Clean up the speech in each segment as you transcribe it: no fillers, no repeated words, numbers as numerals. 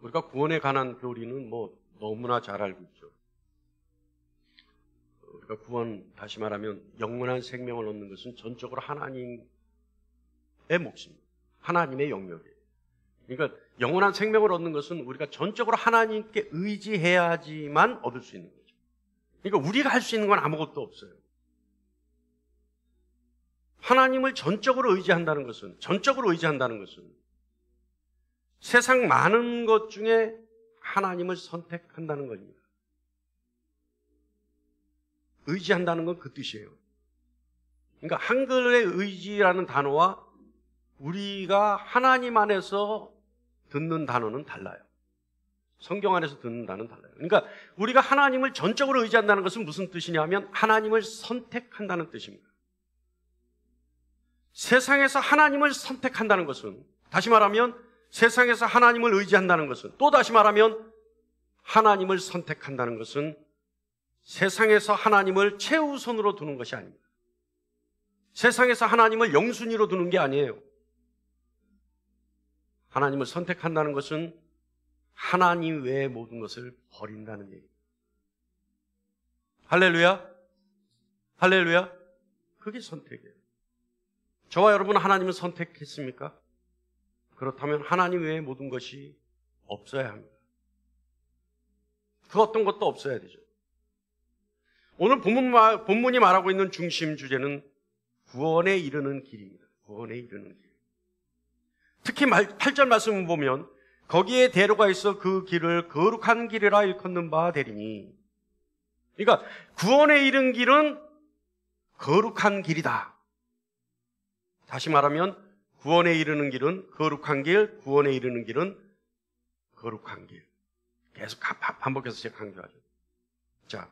우리가 구원에 관한 교리는 뭐 너무나 잘 알고 있죠. 우리가 구원, 다시 말하면 영원한 생명을 얻는 것은 전적으로 하나님의 몫입니다. 하나님의 영역이에요. 그러니까 영원한 생명을 얻는 것은 우리가 전적으로 하나님께 의지해야지만 얻을 수 있는 거죠. 그러니까 우리가 할 수 있는 건 아무것도 없어요. 하나님을 전적으로 의지한다는 것은 세상 많은 것 중에 하나님을 선택한다는 겁니다. 의지한다는 건 그 뜻이에요. 그러니까 한글의 의지라는 단어와 우리가 하나님 안에서 듣는 단어는 달라요. 성경 안에서 듣는 단어는 달라요. 그러니까 우리가 하나님을 전적으로 의지한다는 것은 무슨 뜻이냐면 하나님을 선택한다는 뜻입니다. 세상에서 하나님을 선택한다는 것은, 다시 말하면 세상에서 하나님을 의지한다는 것은, 또 다시 말하면 하나님을 선택한다는 것은 세상에서 하나님을 최우선으로 두는 것이 아닙니다. 세상에서 하나님을 영순위로 두는 게 아니에요. 하나님을 선택한다는 것은 하나님 외의 모든 것을 버린다는 얘기입니다. 할렐루야? 할렐루야? 그게 선택이에요. 저와 여러분은 하나님을 선택했습니까? 그렇다면 하나님 외의 모든 것이 없어야 합니다. 그 어떤 것도 없어야 되죠. 오늘 본문이 말하고 있는 중심 주제는 구원에 이르는 길입니다. 구원에 이르는 길. 특히 8절 말씀을 보면 거기에 대로가 있어 그 길을 거룩한 길이라 일컫는 바 되리니, 그러니까 구원에 이른 길은 거룩한 길이다. 다시 말하면 구원에 이르는 길은 거룩한 길, 구원에 이르는 길은 거룩한 길. 계속 반복해서 제가 강조하죠. 자,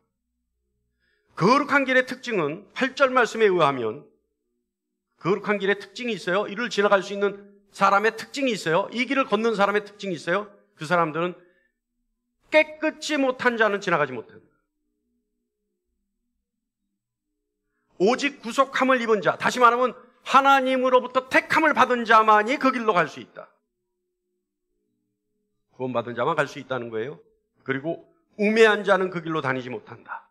거룩한 길의 특징은 8절 말씀에 의하면 거룩한 길의 특징이 있어요. 이를 지나갈 수 있는 사람의 특징이 있어요. 이 길을 걷는 사람의 특징이 있어요. 그 사람들은 깨끗이 못한 자는 지나가지 못한다. 오직 구속함을 입은 자, 다시 말하면 하나님으로부터 택함을 받은 자만이 그 길로 갈 수 있다. 구원받은 자만 갈 수 있다는 거예요. 그리고 우매한 자는 그 길로 다니지 못한다.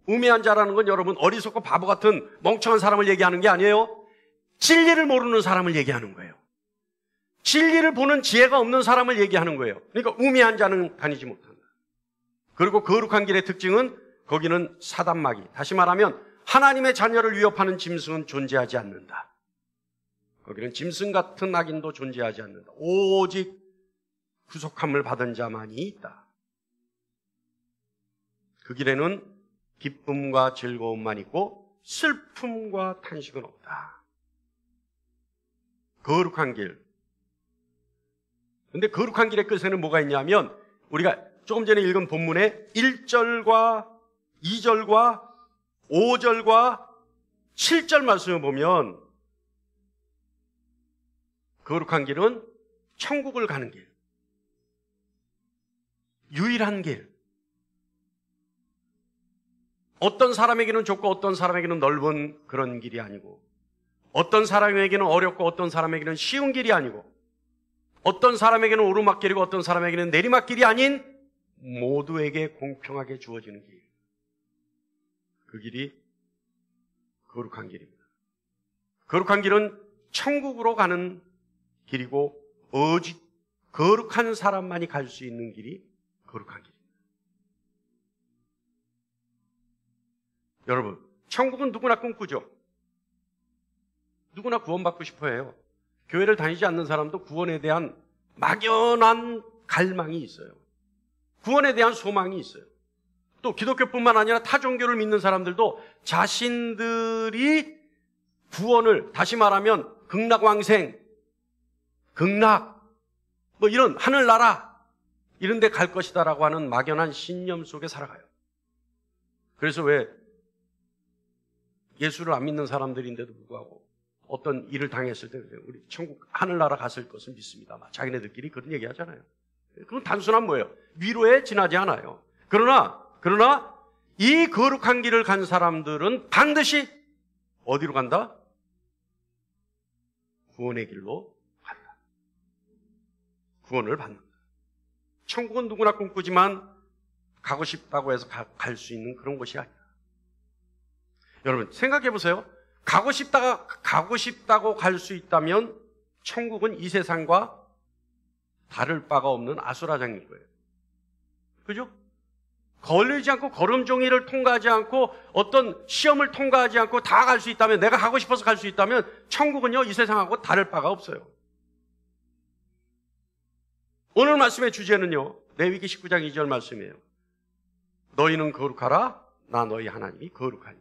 우매한 자라는 건 여러분 어리석고 바보 같은 멍청한 사람을 얘기하는 게 아니에요. 진리를 모르는 사람을 얘기하는 거예요. 진리를 보는 지혜가 없는 사람을 얘기하는 거예요. 그러니까 우매한 자는 다니지 못한다. 그리고 거룩한 길의 특징은 거기는 사단마귀, 다시 말하면 하나님의 자녀를 위협하는 짐승은 존재하지 않는다. 거기는 짐승 같은 악인도 존재하지 않는다. 오직 구속함을 받은 자만이 있다. 그 길에는 기쁨과 즐거움만 있고 슬픔과 탄식은 없다. 거룩한 길. 근데 거룩한 길의 끝에는 뭐가 있냐면 우리가 조금 전에 읽은 본문에 1절과 2절과 5절과 7절 말씀을 보면 거룩한 길은 천국을 가는 길, 유일한 길. 어떤 사람에게는 좁고 어떤 사람에게는 넓은 그런 길이 아니고, 어떤 사람에게는 어렵고 어떤 사람에게는 쉬운 길이 아니고, 어떤 사람에게는 오르막길이고 어떤 사람에게는 내리막길이 아닌 모두에게 공평하게 주어지는 길. 그 길이 거룩한 길입니다. 거룩한 길은 천국으로 가는 길이고 오직 거룩한 사람만이 갈 수 있는 길이 거룩한 길입니다. 여러분, 천국은 누구나 꿈꾸죠. 누구나 구원받고 싶어 해요. 교회를 다니지 않는 사람도 구원에 대한 막연한 갈망이 있어요. 구원에 대한 소망이 있어요. 또 기독교뿐만 아니라 타 종교를 믿는 사람들도 자신들이 구원을, 다시 말하면 극락왕생, 극락, 뭐 이런 하늘나라 이런 데 갈 것이다라고 하는 막연한 신념 속에 살아가요. 그래서 왜 예수를 안 믿는 사람들인데도 불구하고 어떤 일을 당했을 때 우리 천국 하늘나라 갔을 것을 믿습니다. 자기네들끼리 그런 얘기 하잖아요. 그건 단순한 뭐예요? 위로에 지나지 않아요. 그러나 이 거룩한 길을 간 사람들은 반드시 어디로 간다? 구원의 길로 간다. 구원을 받는다. 천국은 누구나 꿈꾸지만 가고 싶다고 해서 갈 수 있는 그런 곳이 아니야. 여러분 생각해 보세요. 가고 싶다고 갈 수 있다면 천국은 이 세상과 다를 바가 없는 아수라장일 거예요. 그죠? 걸리지 않고 걸음종이를 통과하지 않고 어떤 시험을 통과하지 않고 다 갈 수 있다면, 내가 가고 싶어서 갈 수 있다면 천국은요 이 세상하고 다를 바가 없어요. 오늘 말씀의 주제는요 레위기 19장 2절 말씀이에요. 너희는 거룩하라, 나 너희 하나님이 거룩하니.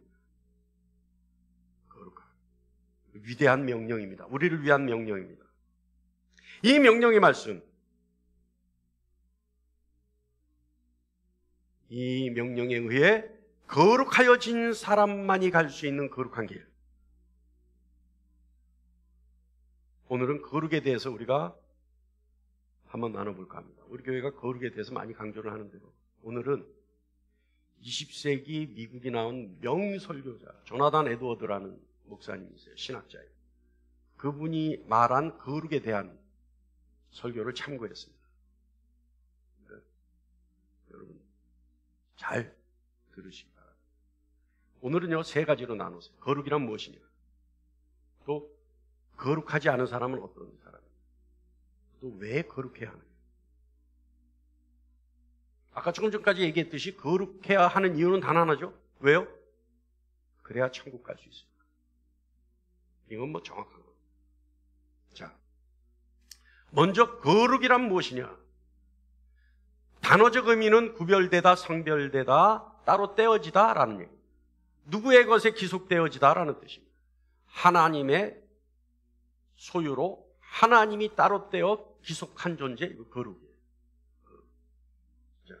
거룩하라. 위대한 명령입니다. 우리를 위한 명령입니다. 이 명령의 말씀, 이 명령에 의해 거룩하여진 사람만이 갈 수 있는 거룩한 길. 오늘은 거룩에 대해서 우리가 한번 나눠볼까 합니다. 우리 교회가 거룩에 대해서 많이 강조를 하는데요, 오늘은 20세기 미국이 나온 명설교자 조나단 에드워드라는 목사님이세요. 신학자예요. 그분이 말한 거룩에 대한 설교를 참고했습니다. 네. 여러분 잘 들으시기 바랍니다. 오늘은요 3가지로 나누세요. 거룩이란 무엇이냐, 또 거룩하지 않은 사람은 어떤 사람이냐, 또 왜 거룩해야 하느냐. 아까 조금 전까지 얘기했듯이 거룩해야 하는 이유는 단 하나죠. 왜요? 그래야 천국 갈 수 있습니다. 이건 뭐 정확한 겁니다. 자, 먼저 거룩이란 무엇이냐. 단어적 의미는 구별되다, 성별되다, 따로 떼어지다 라는 얘기입니다. 누구의 것에 기속되어지다 라는 뜻입니다. 하나님의 소유로 하나님이 따로 떼어 기속한 존재, 이거 거룩이에요. 자,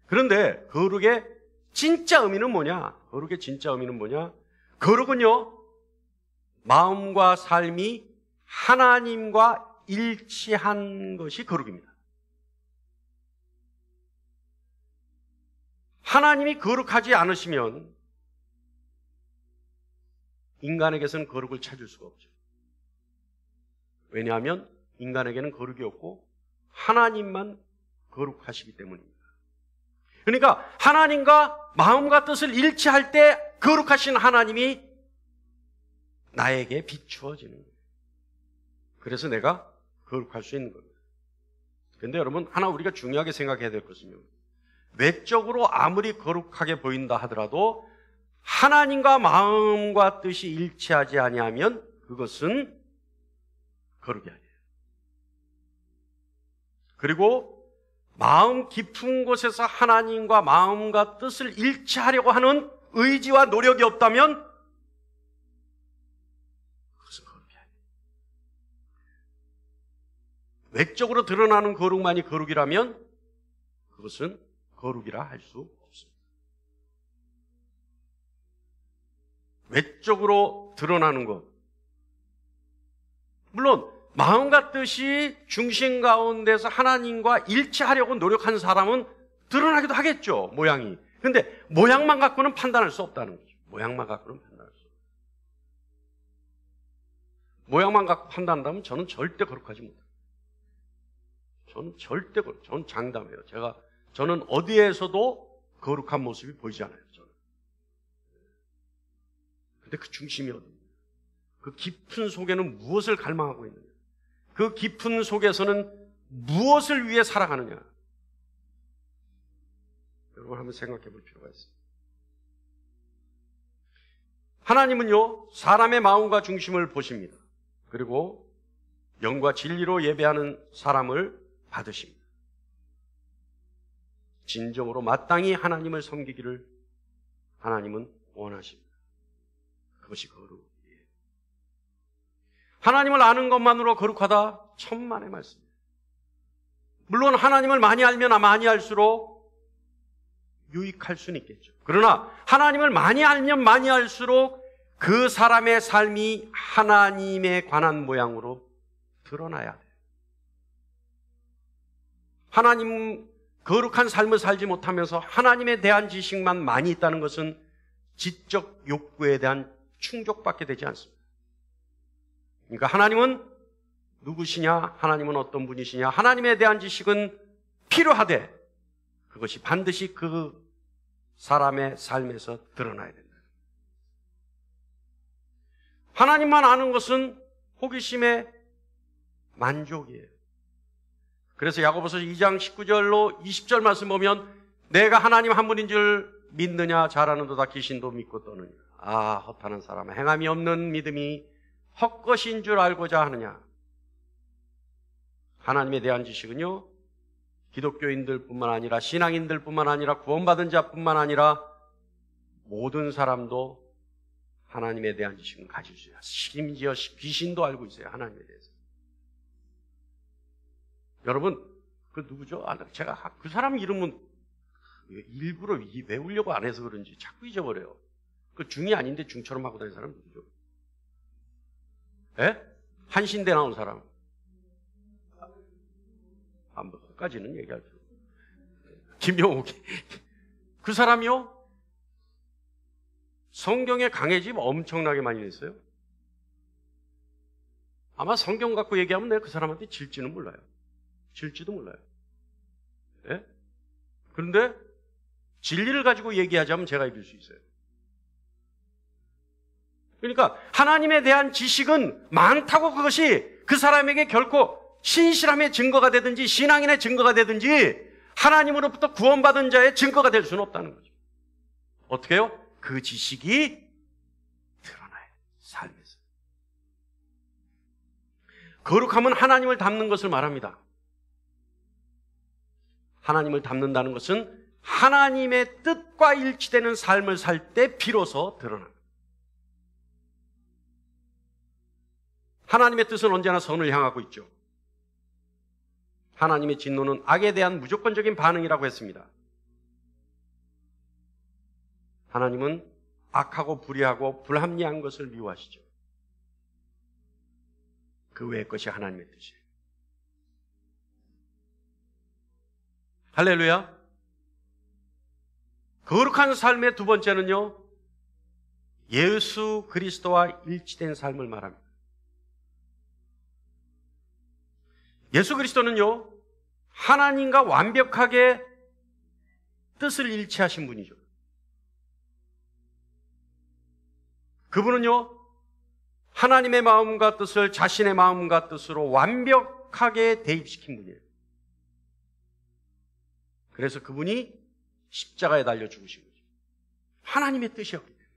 그런데 거룩의 진짜 의미는 뭐냐? 거룩의 진짜 의미는 뭐냐? 거룩은요 마음과 삶이 하나님과 일치한 것이 거룩입니다. 하나님이 거룩하지 않으시면 인간에게서는 거룩을 찾을 수가 없죠. 왜냐하면 인간에게는 거룩이 없고 하나님만 거룩하시기 때문입니다. 그러니까 하나님과 마음과 뜻을 일치할 때 거룩하신 하나님이 나에게 비추어지는 거예요. 그래서 내가 거룩할 수 있는 겁니다. 그런데 여러분 하나 우리가 중요하게 생각해야 될 것은요, 외적으로 아무리 거룩하게 보인다 하더라도 하나님과 마음과 뜻이 일치하지 아니하면 그것은 거룩이 아니에요. 그리고 마음 깊은 곳에서 하나님과 마음과 뜻을 일치하려고 하는 의지와 노력이 없다면 그것은 거룩이 아니에요. 외적으로 드러나는 거룩만이 거룩이라면 그것은 거룩이라 할 수 없습니다. 외적으로 드러나는 것, 물론 마음과 뜻이 중심 가운데서 하나님과 일치하려고 노력한 사람은 드러나기도 하겠죠, 모양이. 그런데 모양만 갖고는 판단할 수 없다는 거죠. 모양만 갖고는 판단할 수 없어요. 모양만 갖고 판단한다면 저는 절대 거룩하지 못해요. 저는 장담해요. 저는 어디에서도 거룩한 모습이 보이지 않아요, 저는. 근데 그 중심이 어디입니까? 그 깊은 속에는 무엇을 갈망하고 있느냐? 그 깊은 속에서는 무엇을 위해 살아가느냐? 여러분 한번 생각해 볼 필요가 있습니다. 하나님은요, 사람의 마음과 중심을 보십니다. 그리고 영과 진리로 예배하는 사람을 받으십니다. 진정으로 마땅히 하나님을 섬기기를 하나님은 원하십니다. 그것이 거룩이에요. 하나님을 아는 것만으로 거룩하다? 천만의 말씀입니다. 물론 하나님을 많이 알면 많이 알수록 유익할 수는 있겠죠. 그러나 하나님을 많이 알면 많이 알수록 그 사람의 삶이 하나님에 관한 모양으로 드러나야 돼요. 하나님 거룩한 삶을 살지 못하면서 하나님에 대한 지식만 많이 있다는 것은 지적 욕구에 대한 충족밖에 되지 않습니다. 그러니까 하나님은 누구시냐? 하나님은 어떤 분이시냐? 하나님에 대한 지식은 필요하되 그것이 반드시 그 사람의 삶에서 드러나야 된다. 하나님만 아는 것은 호기심의 만족이에요. 그래서 야고보서 2장 19절로 20절 말씀 보면 내가 하나님 한 분인 줄 믿느냐 잘하는도다 귀신도 믿고 떠느냐. 아, 허탄한 사람아, 행함이 없는 믿음이 헛것인 줄 알고자 하느냐. 하나님에 대한 지식은요, 기독교인들뿐만 아니라 신앙인들뿐만 아니라 구원받은 자뿐만 아니라 모든 사람도 하나님에 대한 지식은 가질 수 있어요. 심지어 귀신도 알고 있어요. 하나님에 대해서. 여러분, 그 누구죠? 제가 그 사람 이름은 일부러 외우려고 안 해서 그런지 자꾸 잊어버려요. 그 중이 아닌데 중처럼 하고 다니는 사람 누구죠? 예? 한신대 나온 사람. 까지는 얘기할 필요 없어요. 김용옥. 그 사람이요? 성경에 강해짐 엄청나게 많이 냈어요. 아마 성경 갖고 얘기하면 내가 그 사람한테 질지는 몰라요. 질지도 몰라요. 예? 그런데 진리를 가지고 얘기하자면 제가 이길 수 있어요. 그러니까 하나님에 대한 지식은 많다고 그것이 그 사람에게 결코 신실함의 증거가 되든지 신앙인의 증거가 되든지 하나님으로부터 구원받은 자의 증거가 될 수는 없다는 거죠. 어떻게 해요? 그 지식이 드러나요. 삶에서. 거룩함은 하나님을 닮는 것을 말합니다. 하나님을 닮는다는 것은 하나님의 뜻과 일치되는 삶을 살 때 비로소 드러납니다. 하나님의 뜻은 언제나 선을 향하고 있죠. 하나님의 진노는 악에 대한 무조건적인 반응이라고 했습니다. 하나님은 악하고 불의하고 불합리한 것을 미워하시죠. 그 외의 것이 하나님의 뜻이에요. 할렐루야. 거룩한 삶의 두 번째는요, 예수 그리스도와 일치된 삶을 말합니다. 예수 그리스도는요, 하나님과 완벽하게 뜻을 일치하신 분이죠. 그분은요, 하나님의 마음과 뜻을 자신의 마음과 뜻으로 완벽하게 대입시킨 분이에요. 그래서 그분이 십자가에 달려 죽으신 거죠. 하나님의 뜻이었기 때문에.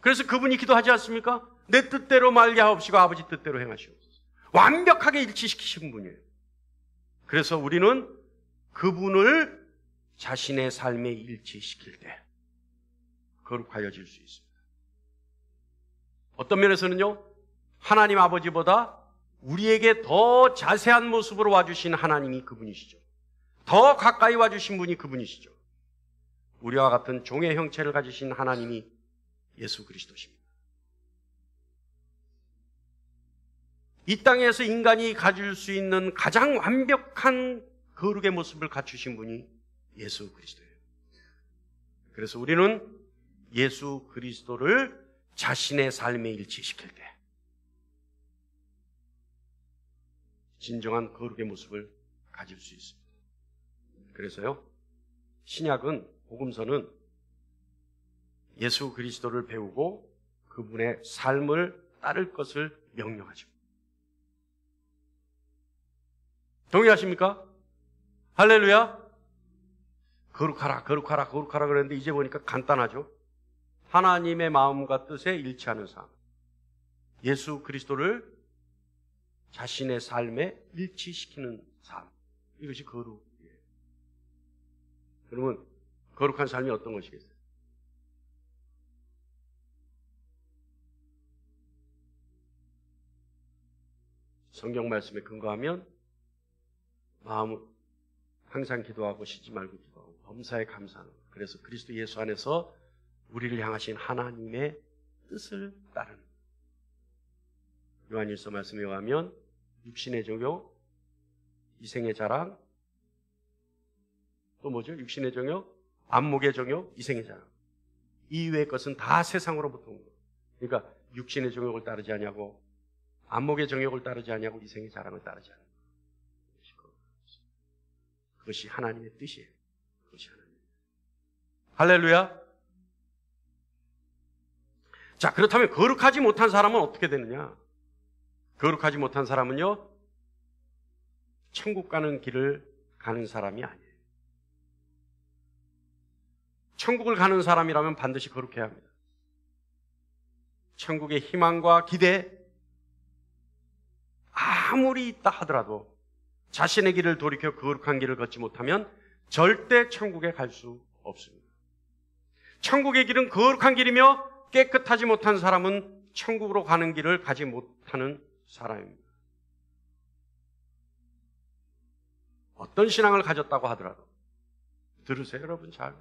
그래서 그분이 기도하지 않습니까? 내 뜻대로 말게 하옵시고 아버지 뜻대로 행하시옵소서. 완벽하게 일치시키신 분이에요. 그래서 우리는 그분을 자신의 삶에 일치시킬 때 거룩하여질 수 있습니다. 어떤 면에서는요, 하나님 아버지보다 우리에게 더 자세한 모습으로 와주신 하나님이 그분이시죠. 더 가까이 와주신 분이 그분이시죠. 우리와 같은 종의 형체를 가지신 하나님이 예수 그리스도십니다. 이 땅에서 인간이 가질 수 있는 가장 완벽한 거룩의 모습을 갖추신 분이 예수 그리스도예요. 그래서 우리는 예수 그리스도를 자신의 삶에 일치시킬 때 진정한 거룩의 모습을 가질 수 있습니다. 그래서요, 신약은, 복음서는 예수 그리스도를 배우고 그분의 삶을 따를 것을 명령하죠. 동의하십니까? 할렐루야. 거룩하라, 거룩하라, 거룩하라 그랬는데 이제 보니까 간단하죠. 하나님의 마음과 뜻에 일치하는 삶. 예수 그리스도를 자신의 삶에 일치시키는 삶. 이것이 거룩이에요. 그러면 거룩한 삶이 어떤 것이겠어요? 성경 말씀에 근거하면 마음은 항상 기도하고 쉬지 말고 기도하고 범사에 감사하는 것. 그래서 그리스도 예수 안에서 우리를 향하신 하나님의 뜻을 따르는 것. 요한일서 말씀에 의하면 육신의 정욕, 이생의 자랑, 또 뭐죠? 육신의 정욕, 안목의 정욕, 이생의 자랑. 이 이외의 것은 다 세상으로부터 온 거예요. 그러니까 육신의 정욕을 따르지 않냐고, 안목의 정욕을 따르지 않냐고, 이생의 자랑을 따르지 않냐고. 그것이 하나님의 뜻이에요. 그것이 하나님. 할렐루야. 자, 그렇다면 거룩하지 못한 사람은 어떻게 되느냐? 거룩하지 못한 사람은요, 천국 가는 길을 가는 사람이 아니에요. 천국을 가는 사람이라면 반드시 거룩해야 합니다. 천국의 희망과 기대, 아무리 있다 하더라도 자신의 길을 돌이켜 거룩한 길을 걷지 못하면 절대 천국에 갈 수 없습니다. 천국의 길은 거룩한 길이며 깨끗하지 못한 사람은 천국으로 가는 길을 가지 못하는 사람입니다. 어떤 신앙을 가졌다고 하더라도, 들으세요 여러분 잘.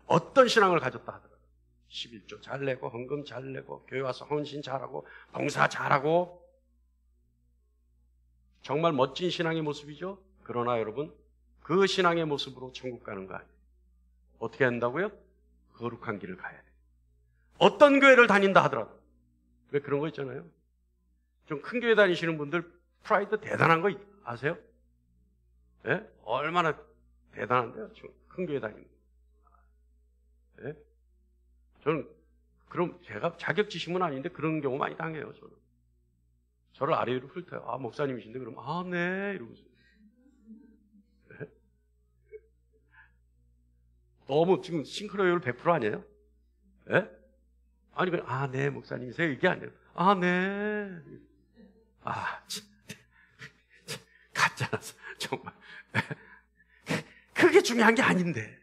어떤 신앙을 가졌다 하더라도 11조 잘 내고 헌금 잘 내고 교회 와서 헌신 잘하고 봉사 잘하고 정말 멋진 신앙의 모습이죠. 그러나 여러분 그 신앙의 모습으로 천국 가는 거 아니에요. 어떻게 한다고요? 거룩한 길을 가야 돼요. 어떤 교회를 다닌다 하더라도. 왜 그런 거 있잖아요. 좀 큰 교회 다니시는 분들 프라이드 대단한 거 아세요? 예? 얼마나 대단한데요. 큰 교회 다니는 거. 예? 저는 그럼 제가 자격지심은 아닌데 그런 경우 많이 당해요. 저는. 저를 아래 위로 훑어요. 아, 목사님이신데 그러면 아, 네 이러면서. 예? 너무 지금 싱크로율 100% 아니에요? 예? 아니, 아, 네, 목사님이세요? 이게 아니에요. 아, 네. 아, 참. 가짜라서, 정말. 그게 중요한 게 아닌데.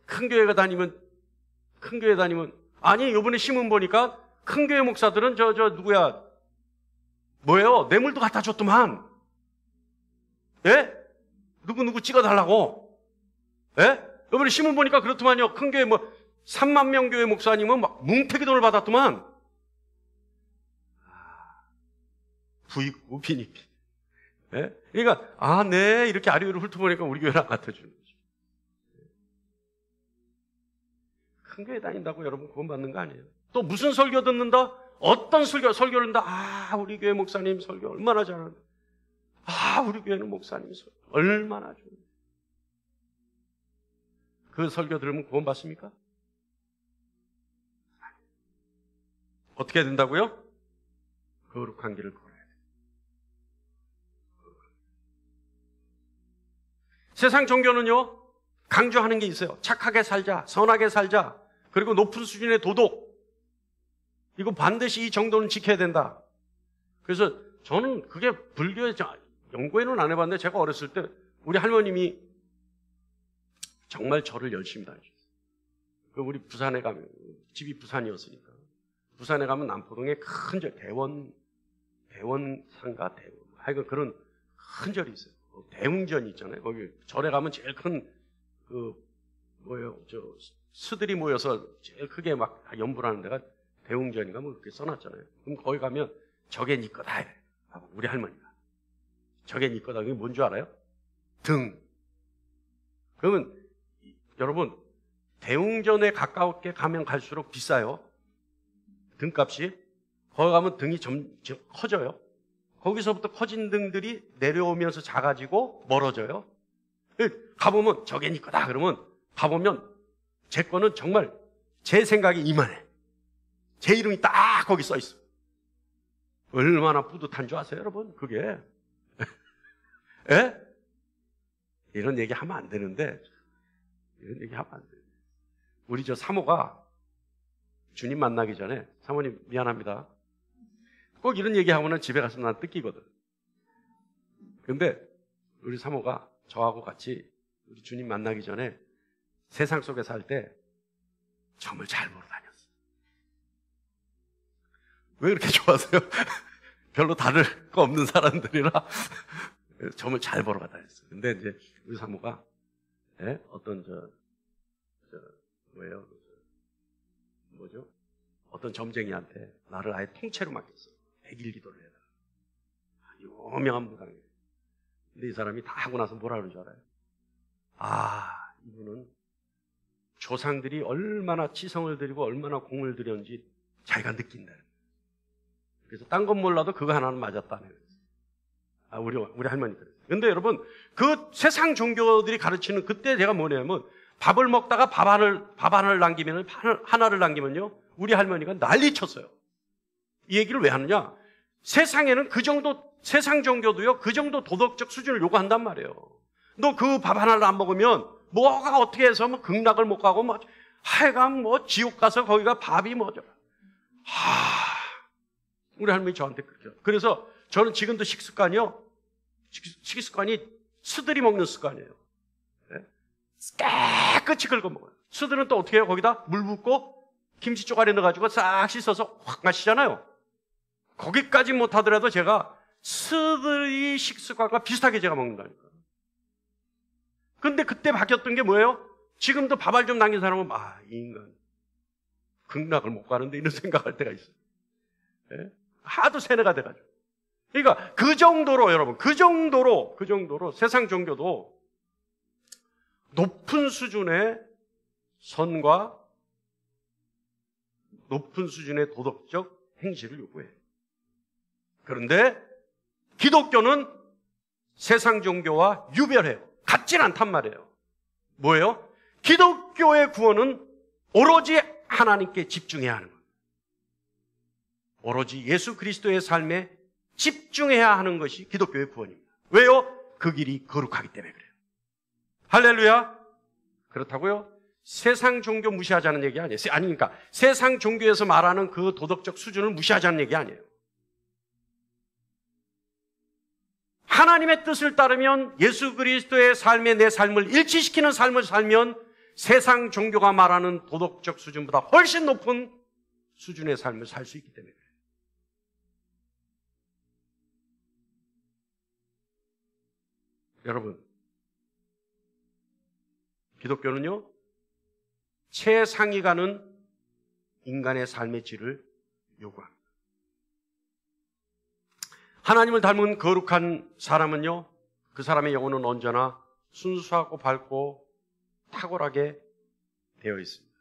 큰 교회 다니면, 아니, 요번에 신문 보니까 큰 교회 목사들은 누구야? 뭐예요? 뇌물도 갖다 줬더만. 예? 누구 찍어달라고. 예? 요번에 신문 보니까 그렇더만요. 큰 교회 3만 명 교회 목사님은 막 뭉태기 돈을 받았더만. 부익부 빈익빈. 예? 그러니까 아, 네 이렇게 아래 위로 훑어보니까 우리 교회랑 같아주는 거죠. 큰 교회 다닌다고 여러분 구원 받는 거 아니에요. 또 무슨 설교 듣는다? 어떤 설교를 듣는다? 아, 우리 교회 목사님 설교 얼마나 잘하는데. 아, 우리 교회는 목사님 설교 얼마나 좋은데. 그 설교 들으면 구원 받습니까? 어떻게 된다고요? 거룩한 길을 걸어야 돼요. 세상 종교는요, 강조하는 게 있어요. 착하게 살자, 선하게 살자, 그리고 높은 수준의 도덕. 이거 반드시 이 정도는 지켜야 된다. 그래서 저는 그게 불교의 연구에는 안 해봤는데 제가 어렸을 때 우리 할머님이 정말 저를 열심히 다니셨어요. 우리 부산에 가면, 집이 부산이었으니까. 부산에 가면 남포동에 큰 절, 대원상가, 하여간 그런 큰 절이 있어요. 대웅전이 있잖아요. 거기 절에 가면 제일 큰, 스들이 모여서 제일 크게 막 연불하는 데가 대웅전인가 뭐 그렇게 써놨잖아요. 그럼 거기 가면 저게 니 거다. 우리 할머니가. 저게 니 거다. 그게 뭔 줄 알아요? 등. 그러면 여러분, 대웅전에 가깝게 가면 갈수록 비싸요. 등값이. 거기 가면 등이 커져요. 거기서부터 커진 등들이 내려오면서 작아지고 멀어져요. 가보면 저게 니 거다. 그러면 가보면 제 거는 정말 제 생각이 이만해. 제 이름이 딱 거기 써 있어. 얼마나 뿌듯한 줄 아세요, 여러분? 그게. 예? 이런 얘기 하면 안 되는데, 이런 얘기 하면 안 돼요. 우리 사모가 주님 만나기 전에, 사모님 미안합니다. 꼭 이런 얘기하고는 집에 가서 난 뜯기거든. 근데 우리 사모가 저하고 같이 우리 주님 만나기 전에 세상 속에 살 때 점을 잘 보러 다녔어. 왜 그렇게 좋아하세요? 별로 다를 거 없는 사람들이라 점을 잘 보러 다녔어. 근데 이제 우리 사모가 어떤 어떤 점쟁이한테 나를 아예 통째로 맡겼어. 100일 기도를 해라. 유명한 무당이에요. 근데 이 사람이 다 하고 나서 뭐라 그러는 줄 알아요? 아, 이분은 조상들이 얼마나 치성을 드리고 얼마나 공을 들였는지 자기가 느낀다. 그래서 딴 건 몰라도 그거 하나는 맞았다네. 우리 할머니들. 근데 여러분, 그 세상 종교들이 가르치는 그때 제가 뭐냐면 밥을 먹다가 밥 하나를 남기면, 하나를 남기면요, 우리 할머니가 난리 쳤어요. 이 얘기를 왜 하느냐? 세상에는 그 정도, 세상 종교도요, 그 정도 도덕적 수준을 요구한단 말이에요. 너 그 밥 하나를 안 먹으면 뭐가 어떻게 해서 뭐 극락을 못 가고 뭐 하여간 뭐 지옥 가서 거기가 밥이 뭐죠. 우리 할머니 저한테 그렇게. 그래서 저는 지금도 식습관이 스들이 먹는 습관이에요. 네? 깨끗이 긁어 먹어요. 스들은 또 어떻게 해요? 거기다 물 붓고 김치 쪼가리 넣어가지고 싹 씻어서 확 마시잖아요. 거기까지 못하더라도 제가 스들이 식습관과 비슷하게 제가 먹는다니까. 근데 그때 바뀌었던 게 뭐예요? 지금도 밥알 좀 남긴 사람은 이 인간 극락을 못 가는데 이런 생각할 때가 있어요. 네? 하도 세뇌가 돼가지고. 그러니까 그 정도로 여러분, 그 정도로 세상 종교도 높은 수준의 선과 높은 수준의 도덕적 행실을 요구해. 그런데 기독교는 세상 종교와 유별해요. 같진 않단 말이에요. 뭐예요? 기독교의 구원은 오로지 하나님께 집중해야 하는 거예요. 오로지 예수 그리스도의 삶에 집중해야 하는 것이 기독교의 구원입니다. 왜요? 그 길이 거룩하기 때문에 그래요. 할렐루야. 그렇다고요? 세상 종교 무시하자는 얘기 아니에요. 그러니까 세상 종교에서 말하는 그 도덕적 수준을 무시하자는 얘기 아니에요. 하나님의 뜻을 따르면, 예수 그리스도의 삶에 내 삶을 일치시키는 삶을 살면 세상 종교가 말하는 도덕적 수준보다 훨씬 높은 수준의 삶을 살 수 있기 때문에 그래요. 여러분, 기독교는요, 최상위 가는 인간의 삶의 질을 요구합니다. 하나님을 닮은 거룩한 사람은요, 그 사람의 영혼은 언제나 순수하고 밝고 탁월하게 되어 있습니다.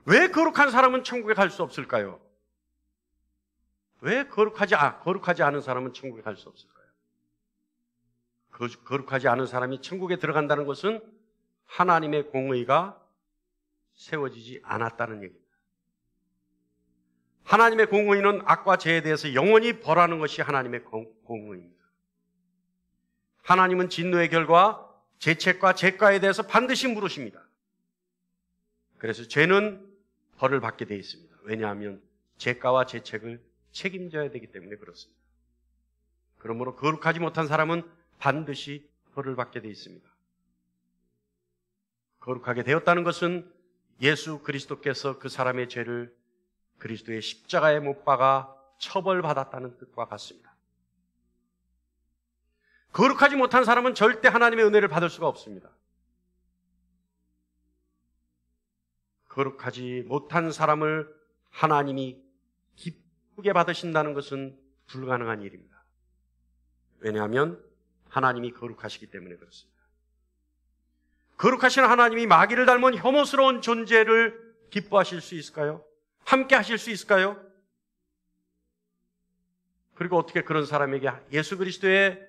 왜 거룩한 사람은 천국에 갈 수 없을까요? 왜 거룩하지 않은 사람은 천국에 갈 수 없을까요? 거룩하지 않은 사람이 천국에 들어간다는 것은 하나님의 공의가 세워지지 않았다는 얘기입니다. 하나님의 공의는 악과 죄에 대해서 영원히 벌하는 것이 하나님의 공의입니다. 하나님은 진노의 결과, 죄책과 죄가에 대해서 반드시 물으십니다. 그래서 죄는 벌을 받게 되어 있습니다. 왜냐하면 죄가와 죄책을 책임져야 되기 때문에 그렇습니다. 그러므로 거룩하지 못한 사람은 반드시 벌을 받게 되어 있습니다. 거룩하게 되었다는 것은 예수 그리스도께서 그 사람의 죄를 그리스도의 십자가에 못 박아 처벌받았다는 뜻과 같습니다. 거룩하지 못한 사람은 절대 하나님의 은혜를 받을 수가 없습니다. 거룩하지 못한 사람을 하나님이 기쁘게 받으신다는 것은 불가능한 일입니다. 왜냐하면 하나님이 거룩하시기 때문에 그렇습니다. 거룩하신 하나님이 마귀를 닮은 혐오스러운 존재를 기뻐하실 수 있을까요? 함께 하실 수 있을까요? 그리고 어떻게 그런 사람에게 예수 그리스도의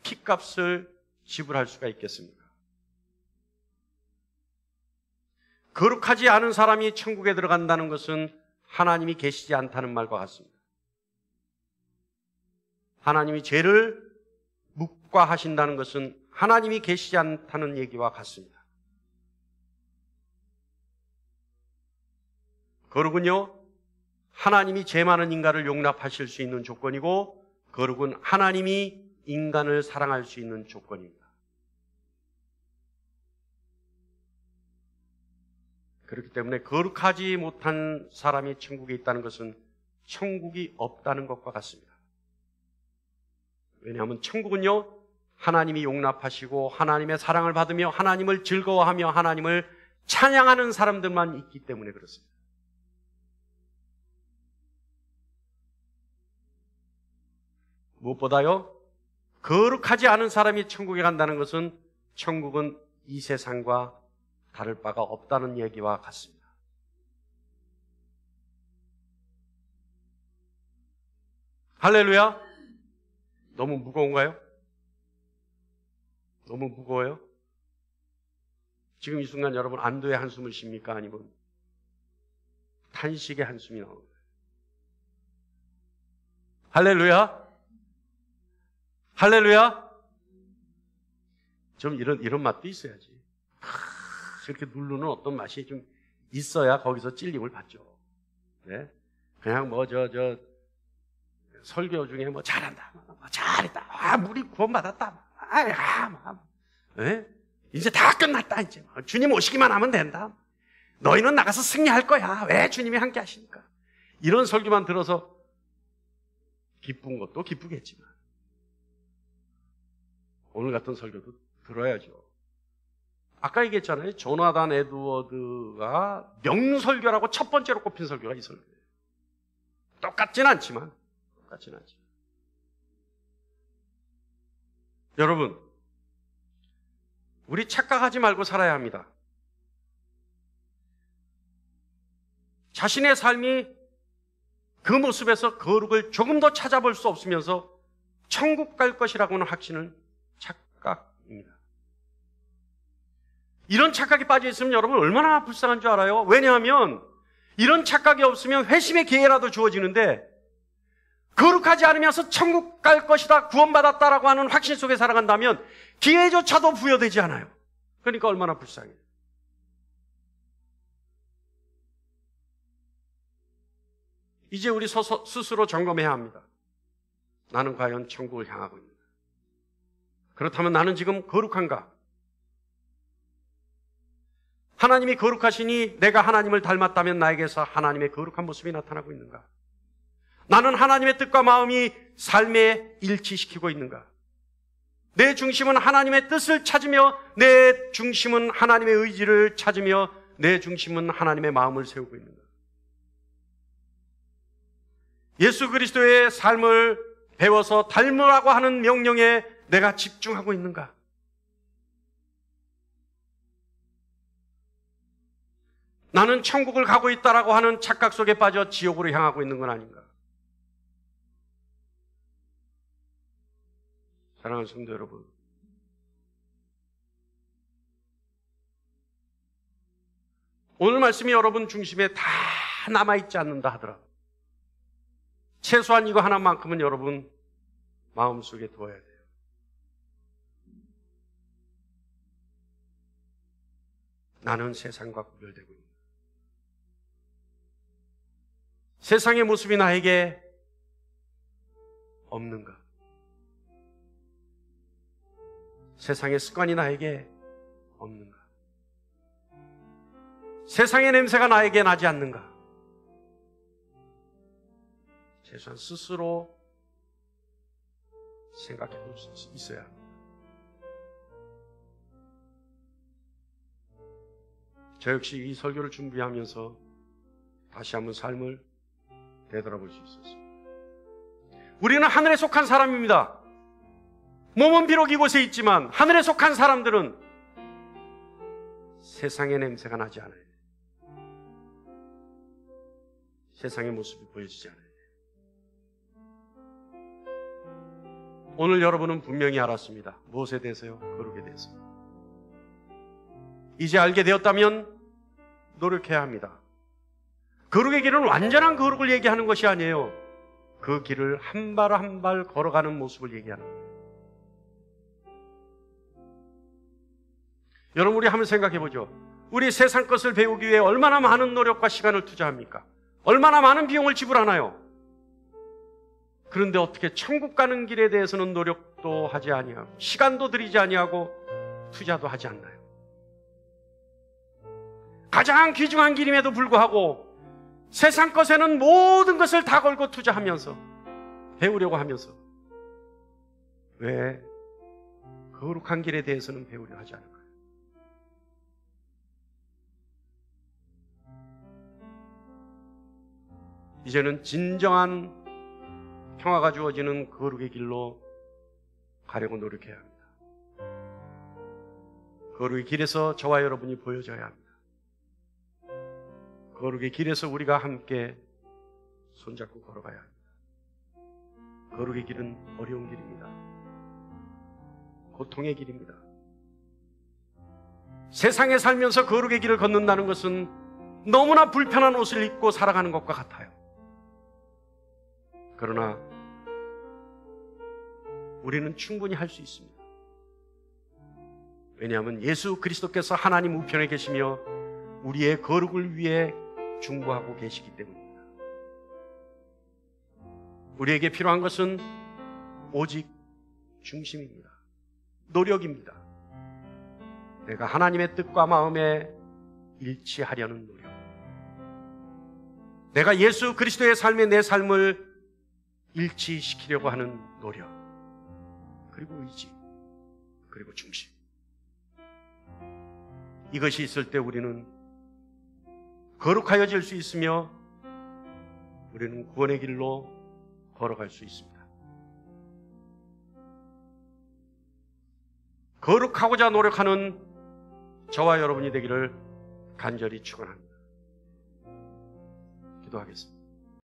피값을 지불할 수가 있겠습니까? 거룩하지 않은 사람이 천국에 들어간다는 것은 하나님이 계시지 않다는 말과 같습니다. 하나님이 죄를 묵과하신다는 것은 하나님이 계시지 않다는 얘기와 같습니다. 거룩은요, 하나님이 죄 많은 인간을 용납하실 수 있는 조건이고, 거룩은 하나님이 인간을 사랑할 수 있는 조건입니다. 그렇기 때문에 거룩하지 못한 사람이 천국에 있다는 것은 천국이 없다는 것과 같습니다. 왜냐하면 천국은요, 하나님이 용납하시고 하나님의 사랑을 받으며 하나님을 즐거워하며 하나님을 찬양하는 사람들만 있기 때문에 그렇습니다. 무엇보다요, 거룩하지 않은 사람이 천국에 간다는 것은 천국은 이 세상과 다를 바가 없다는 얘기와 같습니다. 할렐루야. 너무 무거운가요? 너무 무거워요? 지금 이 순간 여러분 안도의 한숨을 쉽니까? 아니면 탄식의 한숨이 나오는 거예요? 할렐루야. 할렐루야. 좀 이런 맛도 있어야지. 이렇게 누르는 어떤 맛이 좀 있어야 거기서 찔림을 받죠. 네? 그냥 설교 중에 잘한다, 잘했다, 우리 구원받았다, 네? 이제 다 끝났다, 이제. 주님 오시기만 하면 된다. 너희는 나가서 승리할 거야. 왜? 주님이 함께 하시니까. 이런 설교만 들어서 기쁜 것도 기쁘겠지만 오늘 같은 설교도 들어야죠. 아까 얘기했잖아요. 조나단 에드워드가 명설교라고 첫 번째로 꼽힌 설교가 이 설교예요. 똑같진 않지만. 여러분, 우리 착각하지 말고 살아야 합니다. 자신의 삶이 그 모습에서 거룩을 조금 더 찾아볼 수 없으면서 천국 갈 것이라고는 확신은 착각입니다. 이런 착각에 빠져 있으면 여러분 얼마나 불쌍한 줄 알아요? 왜냐하면 이런 착각이 없으면 회심의 기회라도 주어지는데 거룩하지 않으면서 천국 갈 것이다, 구원받았다라고 하는 확신 속에 살아간다면 기회조차도 부여되지 않아요. 그러니까 얼마나 불쌍해요. 이제 우리 스스로 점검해야 합니다. 나는 과연 천국을 향하고 있는가? 그렇다면 나는 지금 거룩한가? 하나님이 거룩하시니 내가 하나님을 닮았다면 나에게서 하나님의 거룩한 모습이 나타나고 있는가? 나는 하나님의 뜻과 마음이 삶에 일치시키고 있는가? 내 중심은 하나님의 뜻을 찾으며 내 중심은 하나님의 의지를 찾으며 내 중심은 하나님의 마음을 세우고 있는가? 예수 그리스도의 삶을 배워서 닮으라고 하는 명령에 내가 집중하고 있는가? 나는 천국을 가고 있다라고 하는 착각 속에 빠져 지옥으로 향하고 있는 건 아닌가? 사랑하는 성도 여러분, 오늘 말씀이 여러분 중심에 다 남아있지 않는다 하더라도 최소한 이거 하나만큼은 여러분 마음속에 두어야 돼요. 나는 세상과 구별되고 있다. 세상의 모습이 나에게 없는가? 세상의 습관이 나에게 없는가? 세상의 냄새가 나에게 나지 않는가? 최소한 스스로 생각해 볼 수 있어야 합니다. 저 역시 이 설교를 준비하면서 다시 한번 삶을 되돌아볼 수 있었습니다. 우리는 하늘에 속한 사람입니다. 몸은 비록 이곳에 있지만 하늘에 속한 사람들은 세상의 냄새가 나지 않아요. 세상의 모습이 보여지지 않아요. 오늘 여러분은 분명히 알았습니다. 무엇에 대해서요? 거룩에 대해서. 이제 알게 되었다면 노력해야 합니다. 거룩의 길은 완전한 거룩을 얘기하는 것이 아니에요. 그 길을 한 발 한 발 걸어가는 모습을 얘기하는 거예요. 여러분, 우리 한번 생각해 보죠. 우리 세상 것을 배우기 위해 얼마나 많은 노력과 시간을 투자합니까? 얼마나 많은 비용을 지불하나요? 그런데 어떻게 천국 가는 길에 대해서는 노력도 하지 아니하고 시간도 들이지 아니하고 투자도 하지 않나요? 가장 귀중한 길임에도 불구하고 세상 것에는 모든 것을 다 걸고 투자하면서 배우려고 하면서 왜 거룩한 길에 대해서는 배우려 하지 않을까요? 이제는 진정한 평화가 주어지는 거룩의 길로 가려고 노력해야 합니다. 거룩의 길에서 저와 여러분이 보여져야 합니다. 거룩의 길에서 우리가 함께 손잡고 걸어가야 합니다. 거룩의 길은 어려운 길입니다. 고통의 길입니다. 세상에 살면서 거룩의 길을 걷는다는 것은 너무나 불편한 옷을 입고 살아가는 것과 같아요. 그러나 우리는 충분히 할 수 있습니다. 왜냐하면 예수 그리스도께서 하나님 우편에 계시며 우리의 거룩을 위해 중보하고 계시기 때문입니다. 우리에게 필요한 것은 오직 중심입니다. 노력입니다. 내가 하나님의 뜻과 마음에 일치하려는 노력. 내가 예수 그리스도의 삶에 내 삶을 일치시키려고 하는 노력. 그리고 의지. 그리고 중심. 이것이 있을 때 우리는 거룩하여질 수 있으며 우리는 구원의 길로 걸어갈 수 있습니다. 거룩하고자 노력하는 저와 여러분이 되기를 간절히 축원합니다. 기도하겠습니다.